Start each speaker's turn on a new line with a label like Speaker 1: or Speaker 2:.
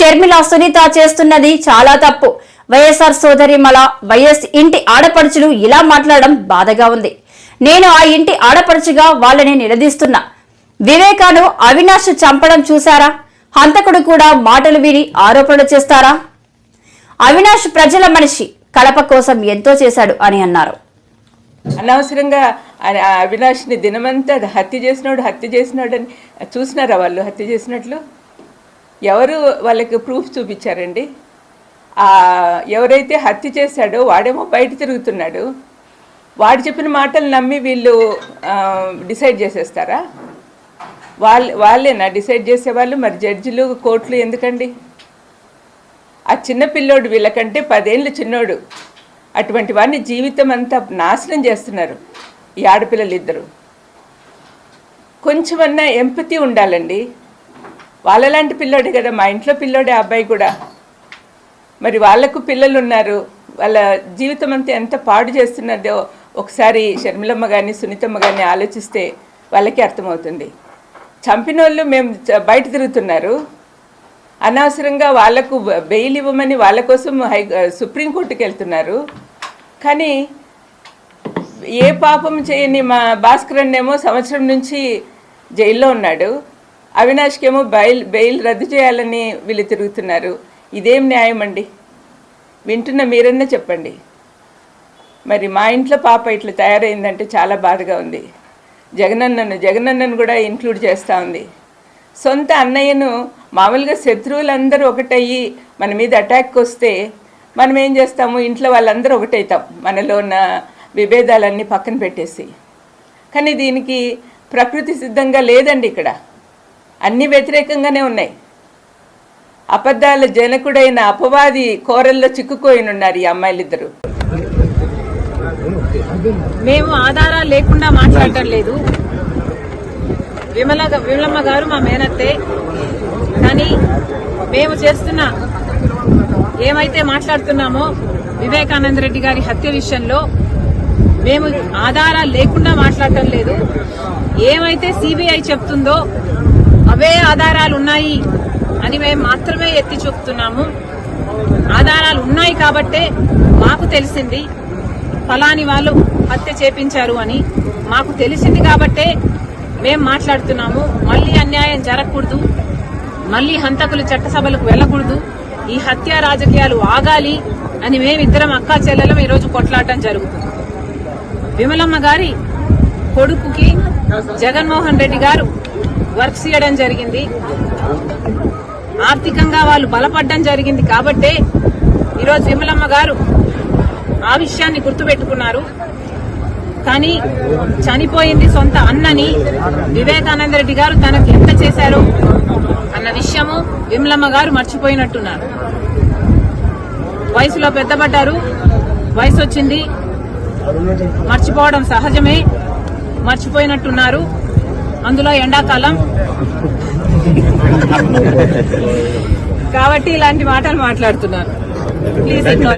Speaker 1: షర్మిల సునీత చేస్తున్నది చాలా తప్పు. వైఎస్ఆర్ సోదరిమల వైఎస్ ఇంటి ఆడపడుచులు ఇలా మాట్లాడడం బాధగా ఉంది. నేను ఆ ఇంటి ఆడపడుచుగా వాళ్ళని నిలదీస్తున్నా. వివేకాను అవినాష్ చంపడం చూశారా? హంతకుడు కూడా మాటలు విని ఆరోపణలు చేస్తారా? అవినాష్ ప్రజల మనిషి, కడప కోసం ఎంతో చేశాడు అని అన్నారు.
Speaker 2: అనవసరంగా అవినాష్ని దినమంతా హత్య చేసినాడు అని చూసినారా? వాళ్ళు హత్య చేసినట్లు ఎవరు వాళ్ళకి ప్రూఫ్ చూపించారండి? ఎవరైతే హత్య చేశాడో వాడేమో బయట తిరుగుతున్నాడు. వాడు చెప్పిన మాటలు నమ్మి వీళ్ళు డిసైడ్ చేసేస్తారా? వాళ్ళేనా డిసైడ్ చేసేవాళ్ళు? మరి జడ్జిలు, కోర్టులు ఎందుకండి? ఆ చిన్న పిల్లోడు వీళ్ళకంటే 10 ఏళ్ళు చిన్నోడు. అటువంటి వాడిని జీవితం అంతా నాశనం చేస్తున్నారు ఈ ఆడపిల్లలు ఇద్దరు. కొంచెమన్నా ఎంపతి ఉండాలండి. వాళ్ళలాంటి పిల్లోడే కదా, మా ఇంట్లో పిల్లోడే అబ్బాయి కూడా. మరి వాళ్లకు పిల్లలు ఉన్నారు, వాళ్ళ జీవితం అంతా ఎంత పాడు చేస్తున్నదో ఒకసారి షర్మిలమ్మ కానీ సునీతమ్మ కానీ ఆలోచిస్తే వాళ్ళకి అర్థమవుతుంది. చంపిన వాళ్ళు మేము బయట తిరుగుతున్నారు, అనవసరంగా వాళ్లకు బెయిల్ ఇవ్వమని వాళ్ళ కోసం సుప్రీంకోర్టుకి వెళ్తున్నారు. కానీ ఏ పాపం చేయని మా భాస్కర్ అన్నేమో సంవత్సరం నుంచి జైల్లో ఉన్నాడు. అవినాష్కేమో బెయిల్ రద్దు చేయాలని వీళ్ళు తిరుగుతున్నారు. ఇదేం న్యాయం అండి? వింటున్న మీరన్నా చెప్పండి. మరి మా ఇంట్లో పాప ఇట్లా తయారైందంటే చాలా బాధగా ఉంది. జగనన్నను కూడా ఇంక్లూడ్ చేస్తూ ఉంది. సొంత అన్నయ్యను మామూలుగా శత్రువులందరూ ఒకటయ్యి మన మీద అటాక్ వస్తే మనం ఏం చేస్తాము? ఇంట్లో వాళ్ళందరూ ఒకటవుతాం, మనలో ఉన్న విభేదాలన్నీ పక్కన పెట్టేసి. కానీ దీనికి ప్రకృతి సిద్ధంగా లేదండి. ఇక్కడ అన్నీ వ్యతిరేకంగానే ఉన్నాయి. అబద్ధాల జనకుడైన అపవాది కోరల్లో చిక్కుకోయినున్నారు ఈ అమ్మాయిలిద్దరూ.
Speaker 3: మేము ఆధారాలు లేకుండా మాట్లాడటం లేదు. విమలమ్మ గారు మా మేనత్తే. కానీ మేము చేస్తున్న ఏమైతే మాట్లాడుతున్నామో వివేకానంద రెడ్డి గారి హత్య విషయంలో మేము ఆధారాలు లేకుండా మాట్లాడటం లేదు. ఏమైతే సిబిఐ చెప్తుందో అవే ఆధారాలు ఉన్నాయి అని మేము మాత్రమే ఎత్తి చూపుతున్నాము. ఆధారాలు ఉన్నాయి కాబట్టే మాకు తెలిసింది ఫలాని వాళ్ళు హత్య చేపించారు అని మాకు తెలిసింది కాబట్టే మేము మాట్లాడుతున్నాము. మళ్లీ అన్యాయం జరగకూడదు, మళ్లీ హంతకులు చట్టసభలకు వెళ్లకూడదు, ఈ హత్య రాజకీయాలు ఆగాలి అని మేమిద్దరం అక్కా చెల్లెలం ఈరోజు కొట్లాడటం జరుగుతుంది. విమలమ్మ గారి కొడుకుకి జగన్మోహన్ రెడ్డి గారు వర్క్స్ ఇవ్వడం జరిగింది. ఆర్థికంగా వాళ్ళు బలపడడం జరిగింది కాబట్టే ఈరోజు విమలమ్మ గారు ఆ విషయాన్ని గుర్తుపెట్టుకున్నారు. కానీ చనిపోయింది సొంత అన్నని వివేకానంద రెడ్డి గారు తనకు ఎంత చేశారో అన్న విషయము విమలమ్మ గారు మర్చిపోయినట్టున్నారు. వయసులో పెద్దపడ్డారు, వయసు వచ్చింది, మర్చిపోవడం సహజమే, మర్చిపోయినట్టున్నారు. అందులో ఎండాకాలం కాబట్టి ఇలాంటి మాటలు మాట్లాడుతున్నారు. ప్లీజ్